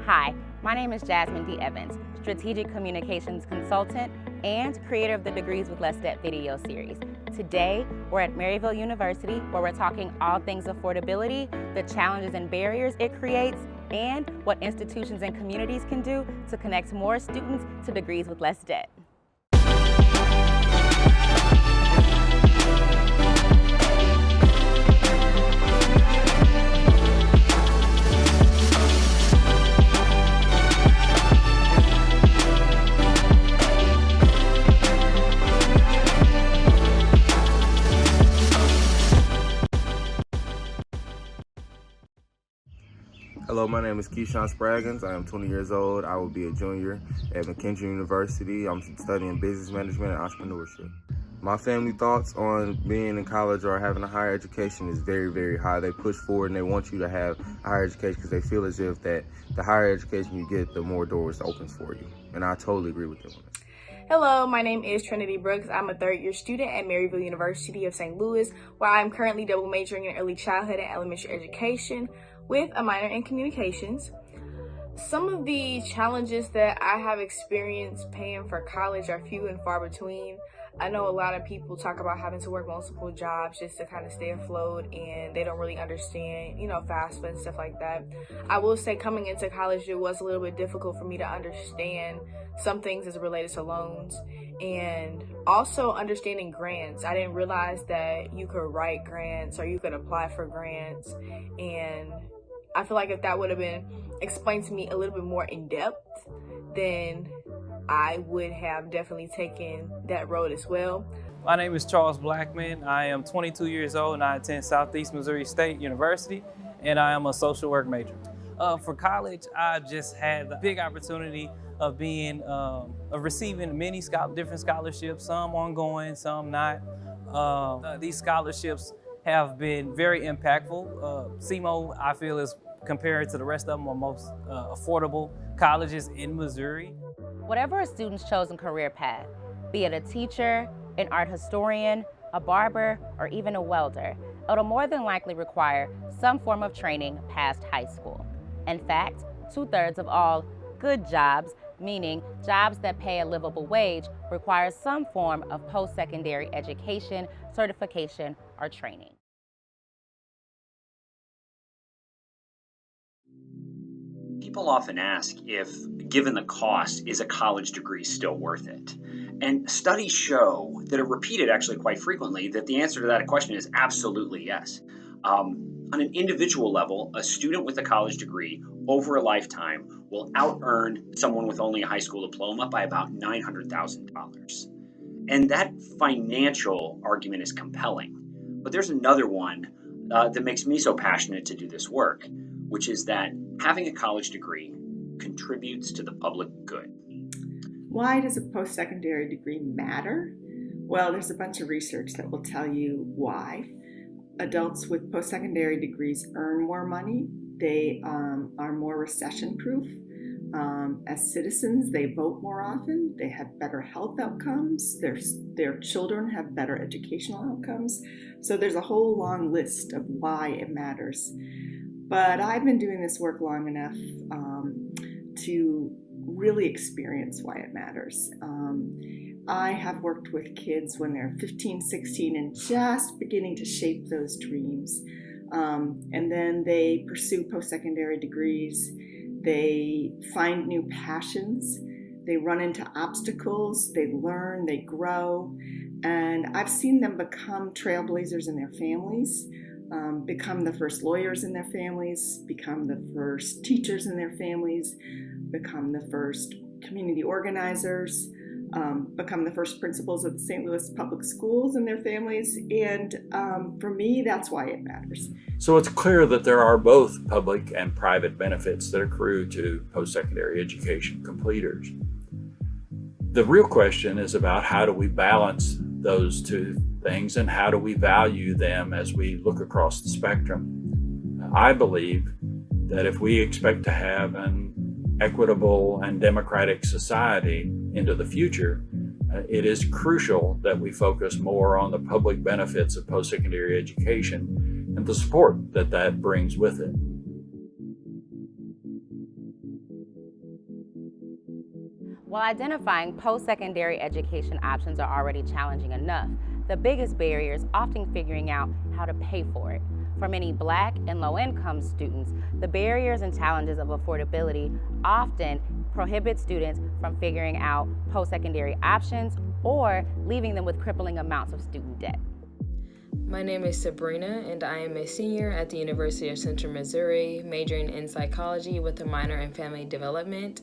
Hi, my name is Jasmine D. Evans, Strategic Communications Consultant and creator of the Degrees with Less Debt video series. Today, we're at Maryville University, where we're talking all things affordability, the challenges and barriers it creates, and what institutions and communities can do to connect more students to degrees with less debt. Hello, my name is Keyshawn Spraggins. I am 20 years old. I will be a junior at McKendree University. I'm studying business management and entrepreneurship. My family thoughts on being in college or having a higher education is very, very high. They push forward and they want you to have a higher education because they feel as if that the higher education you get, the more doors it opens for you. And I totally agree with them on that. Hello, my name is Trinity Brooks. I'm a third-year student at Maryville University of St. Louis, where I'm currently double majoring in early childhood and elementary education with a minor in communications. Some of the challenges that I have experienced paying for college are few and far between. I know a lot of people talk about having to work multiple jobs just to kind of stay afloat, and they don't really understand, FAFSA and stuff like that. I will say coming into college, it was a little bit difficult for me to understand some things as related to loans and also understanding grants. I didn't realize that you could write grants or you could apply for grants, and I feel like if that would have been explained to me a little bit more in depth, then I would have definitely taken that road as well. My name is Charles Blackman. I am 22 years old and I attend Southeast Missouri State University, and I am a social work major. For college, I just had the big opportunity of receiving many different scholarships, some ongoing, some not. These scholarships have been very impactful. SEMO, I feel, is compared to the rest of them, are most affordable colleges in Missouri. Whatever a student's chosen career path, be it a teacher, an art historian, a barber, or even a welder, it'll more than likely require some form of training past high school. In fact, 2/3 of all good jobs, meaning jobs that pay a livable wage, require some form of post-secondary education, certification, or training. People often ask if, given the cost, is a college degree still worth it? And studies show that are repeated actually quite frequently that the answer to that question is absolutely yes. On an individual level, a student with a college degree over a lifetime will out-earn someone with only a high school diploma by about $900,000. And that financial argument is compelling. But there's another one that makes me so passionate to do this work, which is that having a college degree contributes to the public good. Why does a post-secondary degree matter? Well, there's a bunch of research that will tell you why. Adults with post-secondary degrees earn more money. They are more recession-proof. As citizens, they vote more often. They have better health outcomes. Their children have better educational outcomes. So there's a whole long list of why it matters. But I've been doing this work long enough to really experience why it matters. I have worked with kids when they're 15, 16, and just beginning to shape those dreams. And then they pursue post-secondary degrees. They find new passions. They run into obstacles. They learn, they grow. And I've seen them become trailblazers in their families. Become the first lawyers in their families, become the first teachers in their families, become the first community organizers, become the first principals of the St. Louis public schools in their families. And for me, that's why it matters. So it's clear that there are both public and private benefits that accrue to post-secondary education completers. The real question is about how do we balance those two things and how do we value them as we look across the spectrum. I believe that if we expect to have an equitable and democratic society into the future, it is crucial that we focus more on the public benefits of post-secondary education and the support that that brings with it. While identifying post-secondary education options are already challenging enough, the biggest barrier is often figuring out how to pay for it. For many Black and low-income students, the barriers and challenges of affordability often prohibit students from figuring out post-secondary options or leaving them with crippling amounts of student debt. My name is Sabrina, and I am a senior at the University of Central Missouri, majoring in psychology with a minor in family development.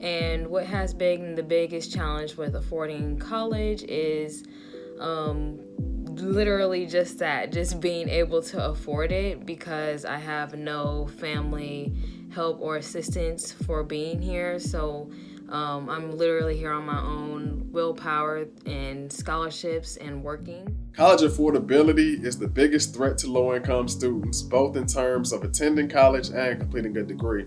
And what has been the biggest challenge with affording college is literally just that, just being able to afford it, because I have no family help or assistance for being here. So I'm literally here on my own willpower and scholarships and working. College affordability is the biggest threat to low-income students, both in terms of attending college and completing a degree.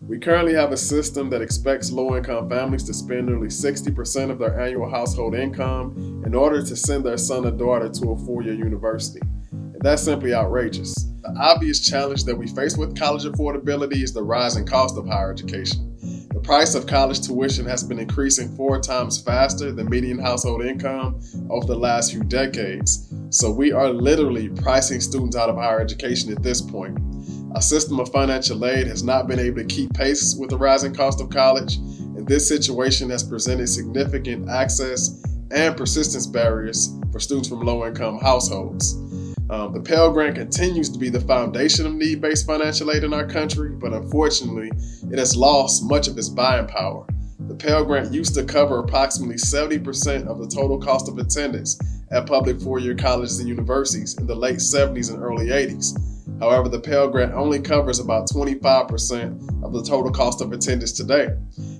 We currently have a system that expects low-income families to spend nearly 60% of their annual household income in order to send their son or daughter to a four-year university. And that's simply outrageous. The obvious challenge that we face with college affordability is the rising cost of higher education. The price of college tuition has been increasing 4 times faster than median household income over the last few decades. So we are literally pricing students out of higher education at this point. Our system of financial aid has not been able to keep pace with the rising cost of college, and this situation has presented significant access and persistence barriers for students from low-income households. The Pell Grant continues to be the foundation of need-based financial aid in our country, but unfortunately, it has lost much of its buying power. The Pell Grant used to cover approximately 70% of the total cost of attendance at public four-year colleges and universities in the late 70s and early 80s. However, the Pell Grant only covers about 25% of the total cost of attendance today.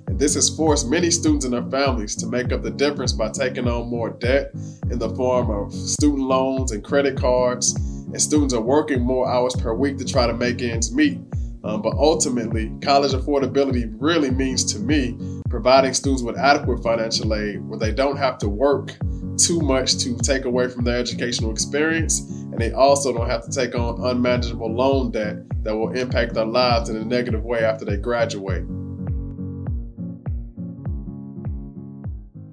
And this has forced many students and their families to make up the difference by taking on more debt in the form of student loans and credit cards. And students are working more hours per week to try to make ends meet. But ultimately, college affordability really means to me providing students with adequate financial aid where they don't have to work too much to take away from their educational experience, and they also don't have to take on unmanageable loan debt that will impact their lives in a negative way after they graduate.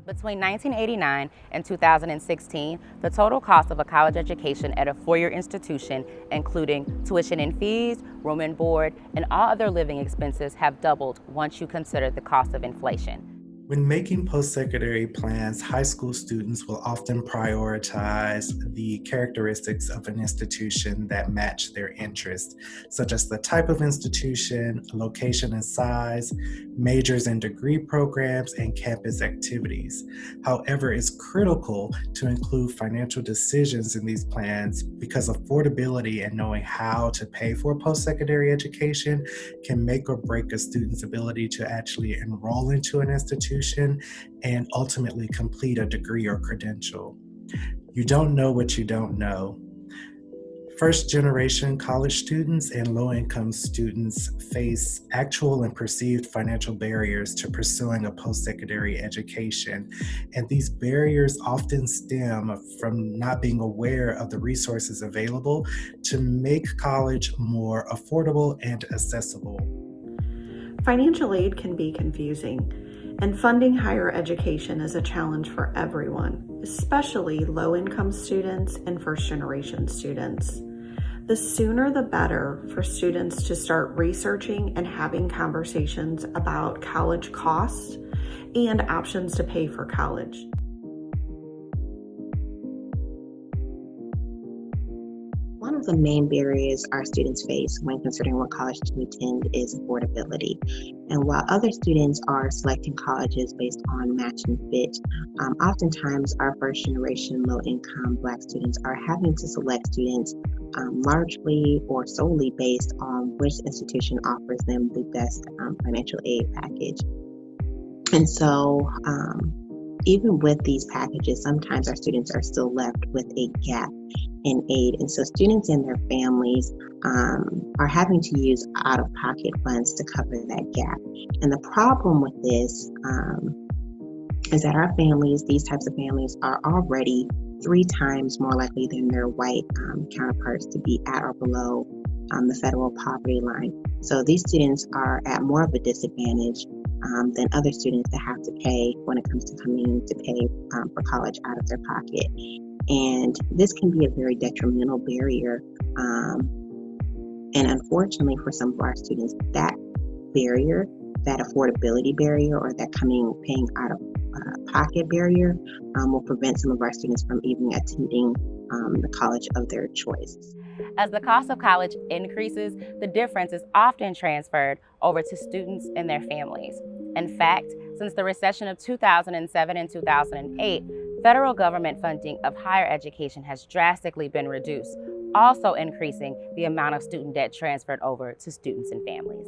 Between 1989 and 2016, the total cost of a college education at a four-year institution, including tuition and fees, room and board, and all other living expenses, have doubled once you consider the cost of inflation. When making post-secondary plans, high school students will often prioritize the characteristics of an institution that match their interests, such as the type of institution, location and size, majors and degree programs, and campus activities. However, it's critical to include financial decisions in these plans because affordability and knowing how to pay for post-secondary education can make or break a student's ability to actually enroll into an institution and ultimately complete a degree or credential. You don't know what you don't know. First-generation college students and low-income students face actual and perceived financial barriers to pursuing a post-secondary education, and these barriers often stem from not being aware of the resources available to make college more affordable and accessible. Financial aid can be confusing, and funding higher education is a challenge for everyone, especially low-income students and first-generation students. The sooner the better for students to start researching and having conversations about college costs and options to pay for college. One of the main barriers our students face when considering what college to attend is affordability. And while other students are selecting colleges based on match and fit, oftentimes our first generation low-income Black students are having to select students largely or solely based on which institution offers them the best financial aid package. And so even with these packages, sometimes our students are still left with a gap in aid. And so students and their families are having to use out-of-pocket funds to cover that gap. And the problem with this is that our families, these types of families, are already 3 times more likely than their white counterparts to be at or below the federal poverty line. So these students are at more of a disadvantage than other students that have to pay when it comes to coming to pay for college out of their pocket. And this can be a very detrimental barrier. And unfortunately for some of our students, that barrier, that affordability barrier, or that paying out of pocket barrier will prevent some of our students from even attending the college of their choice. As the cost of college increases, the difference is often transferred over to students and their families. In fact, since the recession of 2007 and 2008, federal government funding of higher education has drastically been reduced, also increasing the amount of student debt transferred over to students and families.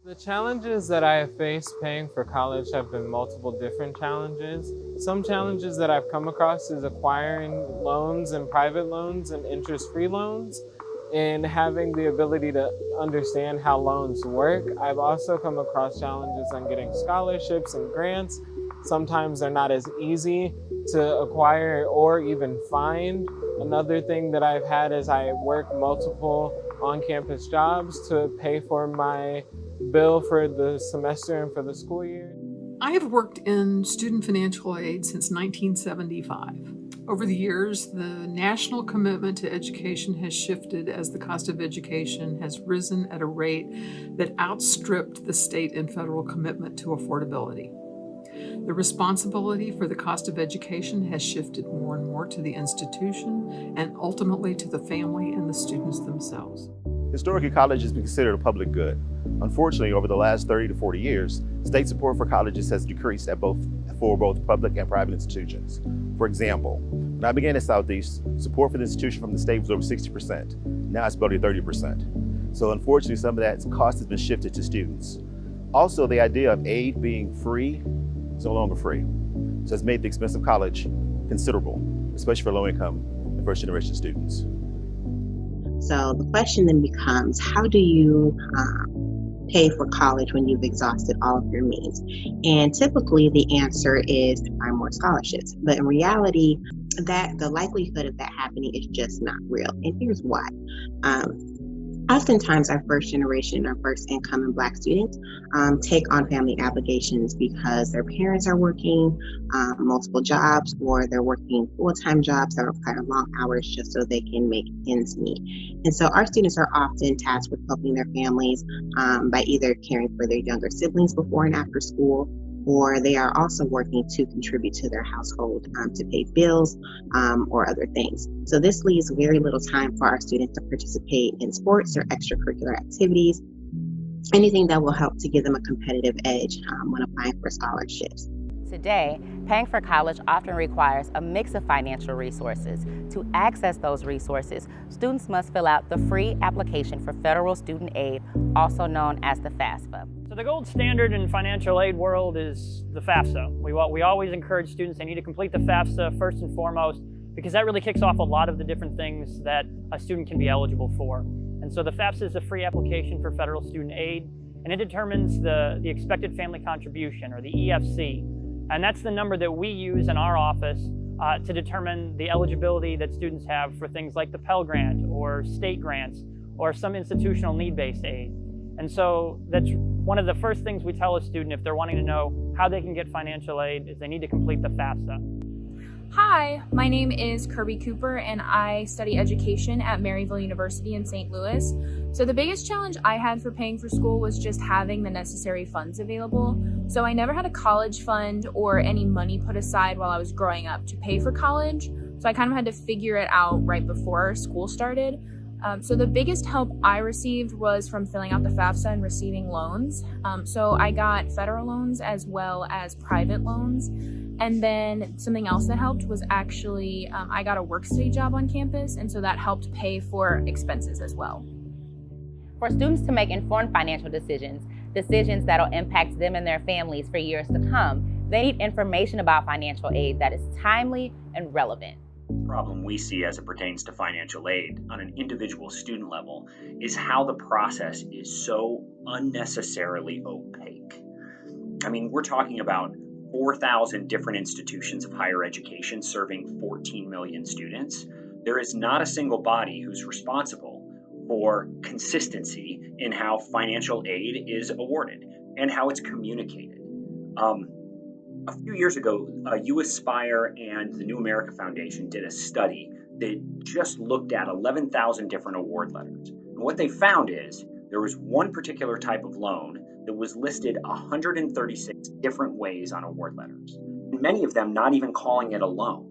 The challenges that I have faced paying for college have been multiple different challenges. Some challenges that I've come across is acquiring loans and private loans and interest-free loans, and having the ability to understand how loans work. I've also come across challenges on getting scholarships and grants. Sometimes they're not as easy to acquire or even find. Another thing that I've had is I work multiple on-campus jobs to pay for my bill for the semester and for the school year. I have worked in student financial aid since 1975. Over the years, the national commitment to education has shifted as the cost of education has risen at a rate that outstripped the state and federal commitment to affordability. The responsibility for the cost of education has shifted more and more to the institution and ultimately to the family and the students themselves. Historically, college has been considered a public good. Unfortunately, over the last 30 to 40 years, state support for colleges has decreased for both public and private institutions. For example, when I began at Southeast, support for the institution from the state was over 60%. Now it's below 30%. So unfortunately, some of that cost has been shifted to students. Also, the idea of aid being free is no longer free. So it's made the expense of college considerable, especially for low-income and first-generation students. So the question then becomes, how do you pay for college when you've exhausted all of your means? And typically the answer is to find more scholarships. But in reality, that the likelihood of that happening is just not real. And here's why. Oftentimes our first generation or first income and Black students take on family obligations because their parents are working multiple jobs, or they're working full-time jobs that require long hours just so they can make ends meet. And so our students are often tasked with helping their families by either caring for their younger siblings before and after school, or they are also working to contribute to their household to pay bills or other things. So this leaves very little time for our students to participate in sports or extracurricular activities, anything that will help to give them a competitive edge when applying for scholarships. Today, paying for college often requires a mix of financial resources. To access those resources, students must fill out the free application for federal student aid, also known as the FAFSA. So the gold standard in financial aid world is the FAFSA. We always encourage students, they need to complete the FAFSA first and foremost, because that really kicks off a lot of the different things that a student can be eligible for. And so the FAFSA is a free application for federal student aid, and it determines the expected family contribution, or the EFC. And that's the number that we use in our office to determine the eligibility that students have for things like the Pell Grant or state grants or some institutional need-based aid. And so that's one of the first things we tell a student if they're wanting to know how they can get financial aid, is they need to complete the FAFSA. Hi, my name is Kirby Cooper and I study education at Maryville University in St. Louis. So the biggest challenge I had for paying for school was just having the necessary funds available. So I never had a college fund or any money put aside while I was growing up to pay for college. So I kind of had to figure it out right before school started. So the biggest help I received was from filling out the FAFSA and receiving loans. So I got federal loans as well as private loans. And then something else that helped was actually I got a work-study job on campus, and so that helped pay for expenses as well. For students to make informed financial decisions that'll impact them and their families for years to come, they need information about financial aid that is timely and relevant. The problem we see as it pertains to financial aid on an individual student level is how the process is so unnecessarily opaque. I mean, we're talking about 4,000 different institutions of higher education serving 14 million students. There is not a single body who's responsible for consistency in how financial aid is awarded and how it's communicated. A few years ago, U Aspire and the New America Foundation did a study that just looked at 11,000 different award letters. And what they found is there was one particular type of loan that was listed 136 different ways on award letters, and many of them not even calling it a loan.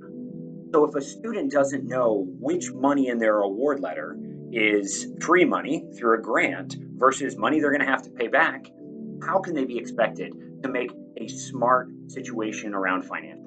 So if a student doesn't know which money in their award letter is free money through a grant versus money they're going to have to pay back, how can they be expected to make a smart situation around finance?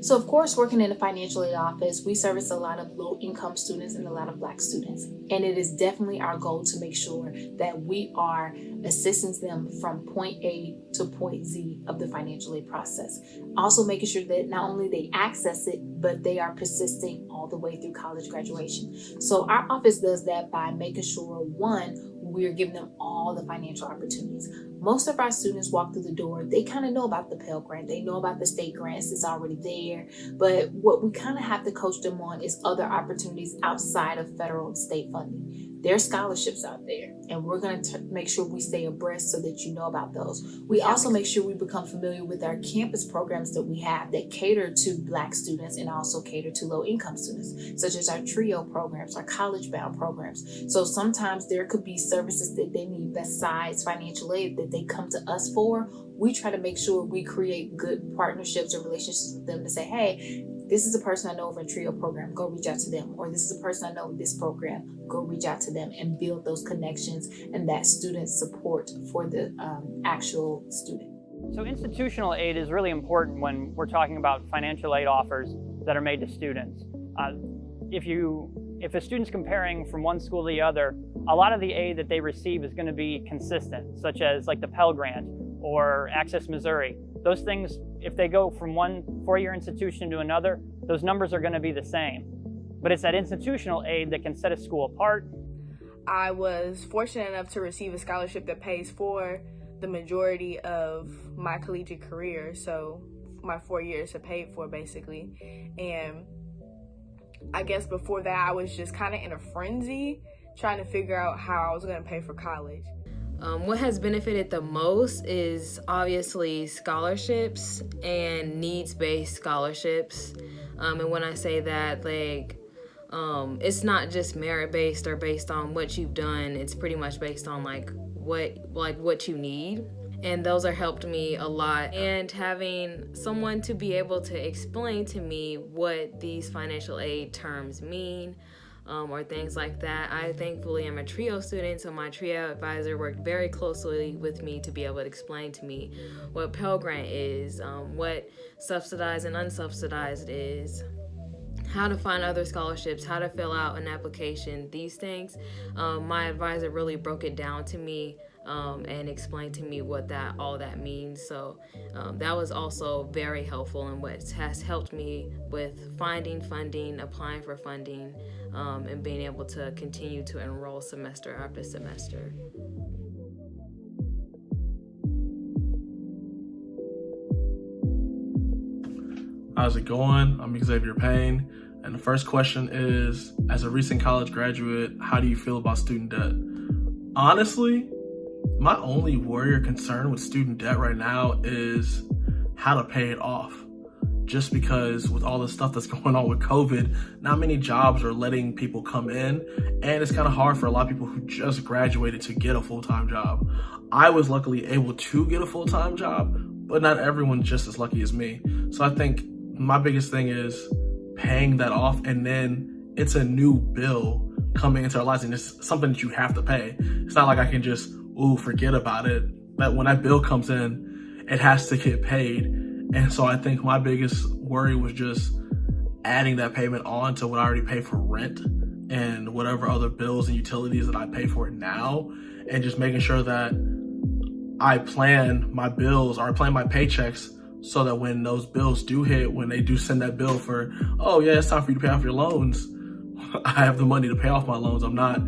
So of course, working in the financial aid office, we service a lot of low-income students and a lot of Black students. And it is definitely our goal to make sure that we are assisting them from point A to point Z of the financial aid process. Also making sure that not only they access it, but they are persisting all the way through college graduation. So our office does that by making sure, one, we're giving them all the financial opportunities. Most of our students walk through the door, they kind of know about the Pell Grant, they know about the state grants, it's already there. But what we kind of have to coach them on is other opportunities outside of federal and state funding. There's scholarships out there, and we're going to make sure we stay abreast so that you know about those. We also make sure we become familiar with our campus programs that we have that cater to Black students and also cater to low-income students, such as our TRIO programs, our college-bound programs. So sometimes there could be services that they need besides financial aid that they come to us for. We try to make sure we create good partnerships or relationships with them to say, hey, this is a person I know over a TRIO program, go reach out to them. Or this is a person I know in this program, go reach out to them, and build those connections and that student support for the actual student. So institutional aid is really important when we're talking about financial aid offers that are made to students. If a student's comparing from one school to the other, a lot of the aid that they receive is going to be consistent, such as like the Pell Grant or Access Missouri. Those things, if they go from one four-year institution to another, those numbers are going to be the same. But it's that institutional aid that can set a school apart. I was fortunate enough to receive a scholarship that pays for the majority of my collegiate career. So my 4 years are paid for basically. And I guess before that, I was just kind of in a frenzy trying to figure out how I was going to pay for college. What has benefited the most is obviously scholarships and needs-based scholarships. And when I say that, it's not just merit-based or based on what you've done. It's pretty much based on what you need. And those are helped me a lot. And having someone to be able to explain to me what these financial aid terms mean, or things like that. I thankfully am a TRIO student, so my TRIO advisor worked very closely with me to be able to explain to me what Pell Grant is, what subsidized and unsubsidized is, how to find other scholarships, how to fill out an application, these things. My advisor really broke it down to me and explained to me what all that means. So that was also very helpful and what has helped me with finding funding, applying for funding, and being able to continue to enroll semester after semester. How's it going? I'm Xavier Payne, and the first question is, as a recent college graduate, how do you feel about student debt? Honestly, my only worry or concern with student debt right now is how to pay it off. Just because with all the stuff that's going on with COVID, not many jobs are letting people come in, and it's kind of hard for a lot of people who just graduated to get a full-time job. I was luckily able to get a full-time job, but not everyone's just as lucky as me. So I think my biggest thing is paying that off, and then it's a new bill coming into our lives, and it's something that you have to pay. It's not like I can just, forget about it. But when that bill comes in, it has to get paid. And so I think my biggest worry was just adding that payment on to what I already pay for rent and whatever other bills and utilities that I pay for now, and just making sure that I plan my bills or I plan my paychecks so that when those bills do hit, when they do send that bill for, it's time for you to pay off your loans, I have the money to pay off my loans. I'm not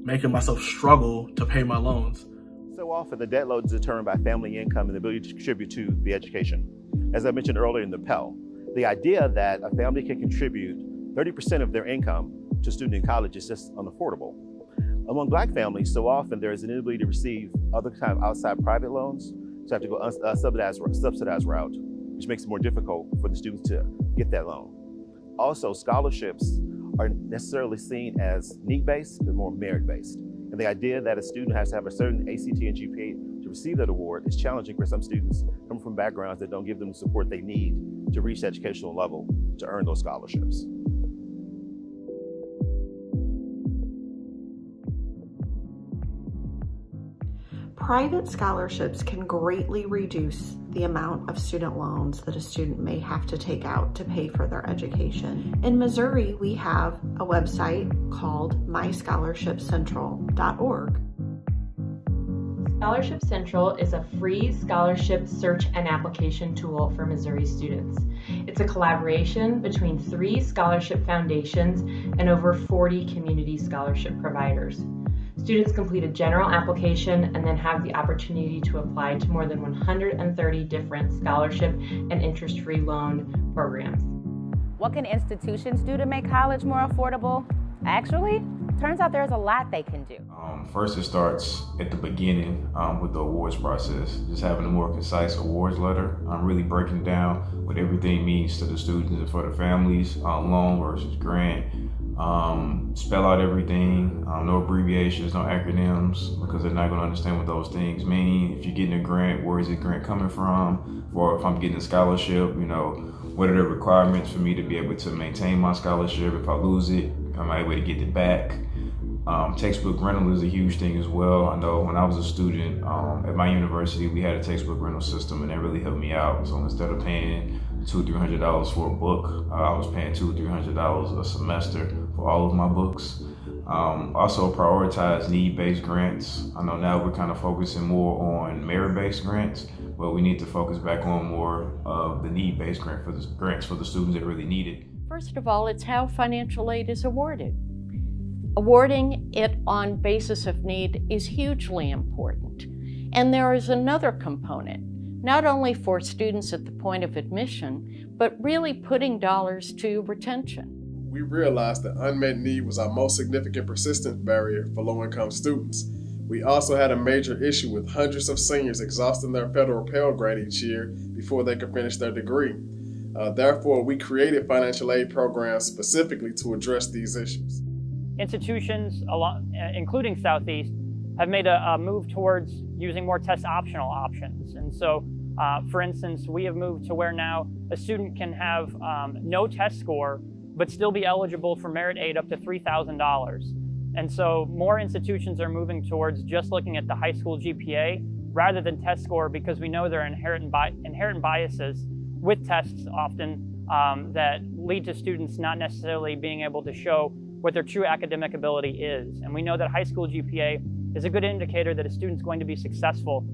making myself struggle to pay my loans. So often the debt load is determined by family income and the ability to contribute to the education. As I mentioned earlier in the Pell, the idea that a family can contribute 30% of their income to student in college is just unaffordable. Among Black families, so often there is an inability to receive other kind of outside private loans so have to go a subsidized route, which makes it more difficult for the students to get that loan. Also, scholarships are necessarily seen as need-based and more merit-based. And the idea that a student has to have a certain ACT and GPA to receive that award is challenging for some students coming from backgrounds that don't give them the support they need to reach the educational level to earn those scholarships. Private scholarships can greatly reduce the amount of student loans that a student may have to take out to pay for their education. In Missouri, we have a website called myscholarshipcentral.org. Scholarship Central is a free scholarship search and application tool for Missouri students. It's a collaboration between 3 scholarship foundations and over 40 community scholarship providers. Students complete a general application and then have the opportunity to apply to more than 130 different scholarship and interest-free loan programs. What can institutions do to make college more affordable? Actually, turns out there's a lot they can do. First, it starts at the beginning with the awards process. Just having a more concise awards letter, really breaking down what everything means to the students and for the families, loan versus grant. Spell out everything, no abbreviations, no acronyms, because they're not going to understand what those things mean. If you're getting a grant, where is the grant coming from? Or if I'm getting a scholarship, what are the requirements for me to be able to maintain my scholarship? If I lose it, am I able to get it back? Textbook rental is a huge thing as well. I know when I was a student at my university, we had a textbook rental system, and that really helped me out. So instead of paying $200-300 for a book, I was paying $200-300 a semester for all of my books. Also prioritize need-based grants. I know now we're kind of focusing more on merit-based grants, but we need to focus back on more of the need-based grants for the students that really need it. First of all, it's how financial aid is awarded. Awarding it on basis of need is hugely important. And there is another component, not only for students at the point of admission, but really putting dollars to retention. We realized that unmet need was our most significant persistent barrier for low-income students. We also had a major issue with hundreds of seniors exhausting their federal Pell Grant each year before they could finish their degree. Therefore, we created financial aid programs specifically to address these issues. Institutions, including Southeast, have made a move towards using more test optional options. And so, for instance, we have moved to where now a student can have no test score, but still be eligible for merit aid up to $3,000. And so more institutions are moving towards just looking at the high school GPA rather than test score, because we know there are inherent biases with tests often that lead to students not necessarily being able to show what their true academic ability is. And we know that high school GPA is a good indicator that a student's going to be successful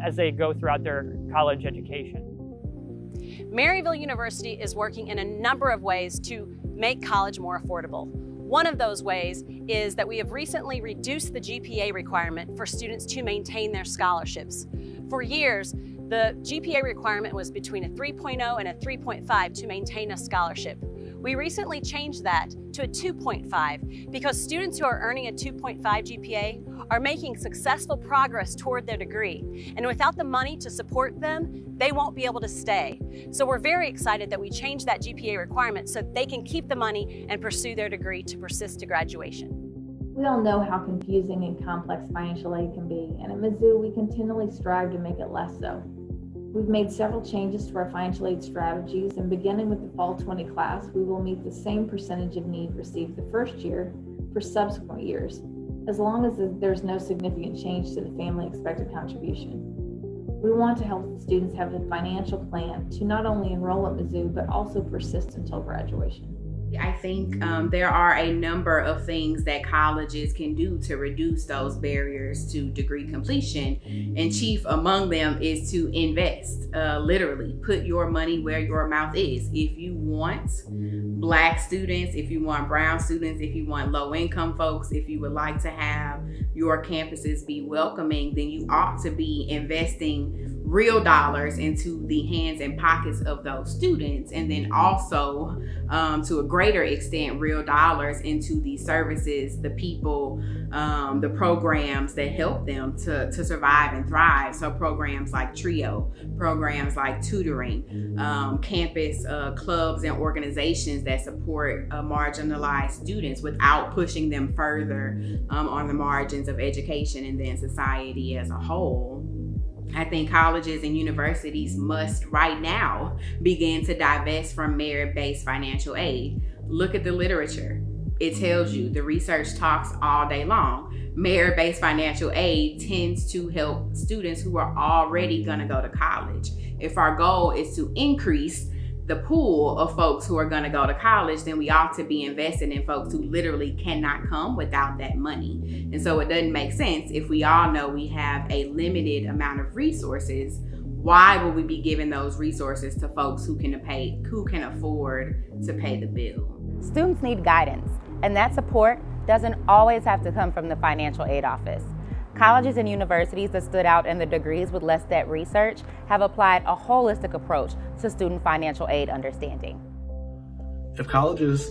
as they go throughout their college education. Maryville University is working in a number of ways to make college more affordable. One of those ways is that we have recently reduced the GPA requirement for students to maintain their scholarships. For years, the GPA requirement was between a 3.0 and a 3.5 to maintain a scholarship. We recently changed that to a 2.5 because students who are earning a 2.5 GPA are making successful progress toward their degree. And without the money to support them, they won't be able to stay. So we're very excited that we changed that GPA requirement so they can keep the money and pursue their degree to persist to graduation. We all know how confusing and complex financial aid can be, and at Mizzou, we continually strive to make it less so. We've made several changes to our financial aid strategies, and beginning with the Fall 20 class, we will meet the same percentage of need received the first year for subsequent years, as long as there's no significant change to the family expected contribution. We want to help students have a financial plan to not only enroll at Mizzou, but also persist until graduation. I think there are a number of things that colleges can do to reduce those barriers to degree completion. And chief among them is to invest, literally put your money where your mouth is. If you want Black students, if you want brown students, if you want low income folks, if you would like to have your campuses be welcoming, then you ought to be investing real dollars into the hands and pockets of those students, and then also to a greater extent real dollars into the services, the people, the programs that help them to survive and thrive. So programs like TRIO, programs like tutoring, campus clubs and organizations that support marginalized students without pushing them further on the margins of education and then society as a whole. I think colleges and universities must right now begin to divest from merit-based financial aid. Look at the literature. It tells you, the research talks all day long. Merit-based financial aid tends to help students who are already gonna go to college. If our goal is to increase the pool of folks who are gonna go to college, then we ought to be investing in folks who literally cannot come without that money. And so it doesn't make sense if we all know we have a limited amount of resources. Why would we be giving those resources to folks who can afford to pay the bill? Students need guidance, and that support doesn't always have to come from the financial aid office. Colleges and universities that stood out in the Degrees with Less Debt research have applied a holistic approach to student financial aid understanding. If colleges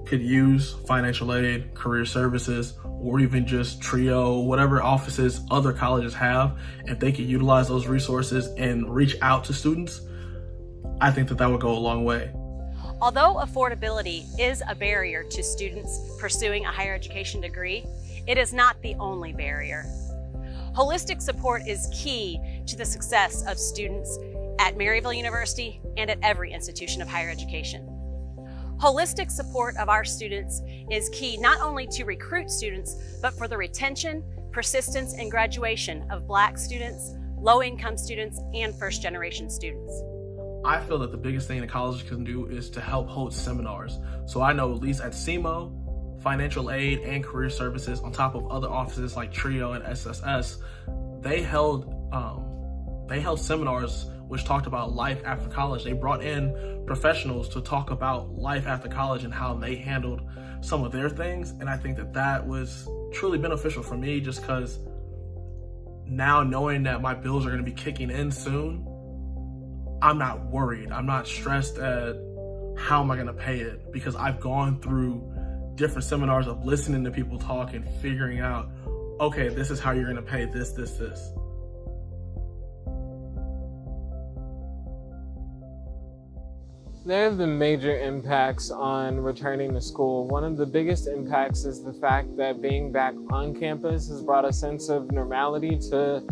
could use financial aid, career services, or even just TRIO, whatever offices other colleges have, if they could utilize those resources and reach out to students, I think that would go a long way. Although affordability is a barrier to students pursuing a higher education degree, it is not the only barrier. Holistic support is key to the success of students at Maryville University and at every institution of higher education. Holistic support of our students is key not only to recruit students, but for the retention, persistence, and graduation of Black students, low-income students, and first-generation students. I feel that the biggest thing that colleges can do is to help hold seminars. So I know at least at SEMO, financial aid and career services, on top of other offices like TRIO and SSS, they held seminars which talked about life after college. They brought in professionals to talk about life after college and how they handled some of their things. And I think that was truly beneficial for me, just because now knowing that my bills are going to be kicking in soon, I'm not worried. I'm not stressed at how am I going to pay it, because I've gone through different seminars of listening to people talk and figuring out, okay, this is how you're going to pay this. There have been major impacts on returning to school. One of the biggest impacts is the fact that being back on campus has brought a sense of normality to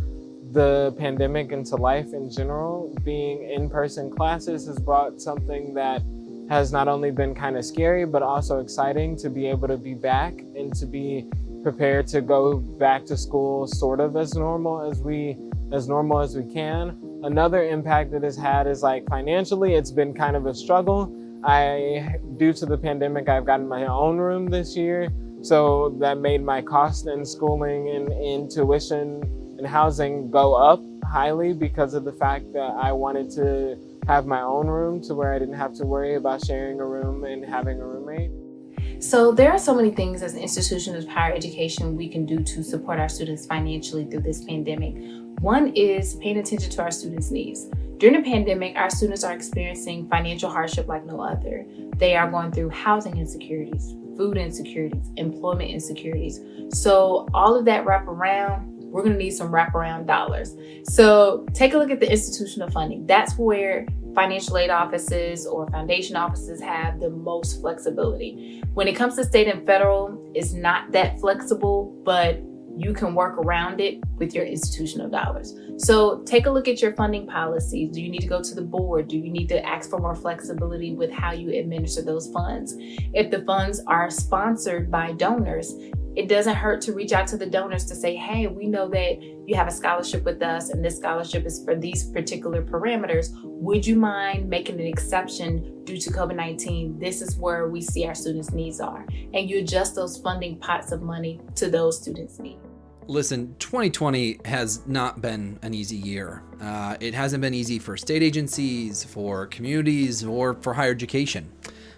the pandemic and to life in general. Being in-person classes has brought something that has not only been kind of scary, but also exciting, to be able to be back and to be prepared to go back to school sort of as normal as we can. Another impact that it's had is, like, financially, it's been kind of a struggle. Due to the pandemic, I've gotten my own room this year, so that made my cost in schooling and in tuition and housing go up highly, because of the fact that I wanted to have my own room to where I didn't have to worry about sharing a room and having a roommate. So there are so many things as an institution of higher education we can do to support our students financially through this pandemic. One is paying attention to our students' needs. During the pandemic, our students are experiencing financial hardship like no other. They are going through housing insecurities, food insecurities, employment insecurities. So all of that wraparound, we're gonna need some wraparound dollars. So take a look at the institutional funding. That's where financial aid offices or foundation offices have the most flexibility. When it comes to state and federal, it's not that flexible, but you can work around it with your institutional dollars. So take a look at your funding policies. Do you need to go to the board? Do you need to ask for more flexibility with how you administer those funds? If the funds are sponsored by donors, it doesn't hurt to reach out to the donors to say, hey, we know that you have a scholarship with us and this scholarship is for these particular parameters. Would you mind making an exception due to COVID-19? This is where we see our students' needs are. And you adjust those funding pots of money to those students' needs. Listen, 2020 has not been an easy year. It hasn't been easy for state agencies, for communities, or for higher education.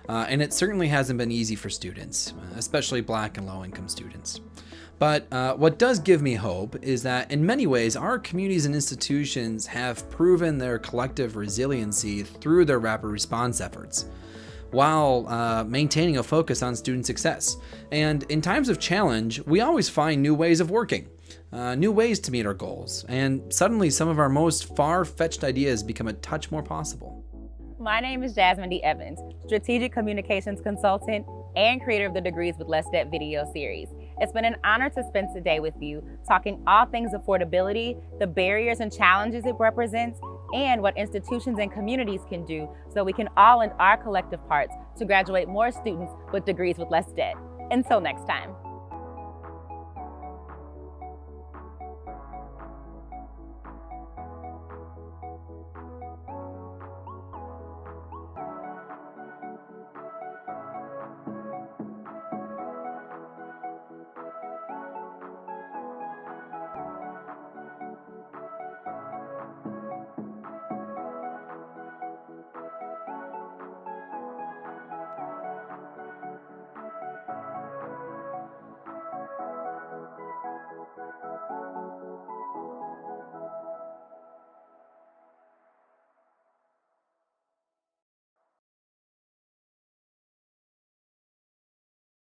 and it certainly hasn't been easy for students, especially Black and low-income students. But what does give me hope is that in many ways, our communities and institutions have proven their collective resiliency through their rapid response efforts, while maintaining a focus on student success. And in times of challenge, we always find new ways of working, new ways to meet our goals, and suddenly some of our most far-fetched ideas become a touch more possible. My name is Jasmine D. Evans, Strategic Communications Consultant and creator of the Degrees with Less Debt video series. It's been an honor to spend today with you, talking all things affordability, the barriers and challenges it represents, and what institutions and communities can do so we can all lend our collective parts to graduate more students with degrees with less debt. Until next time.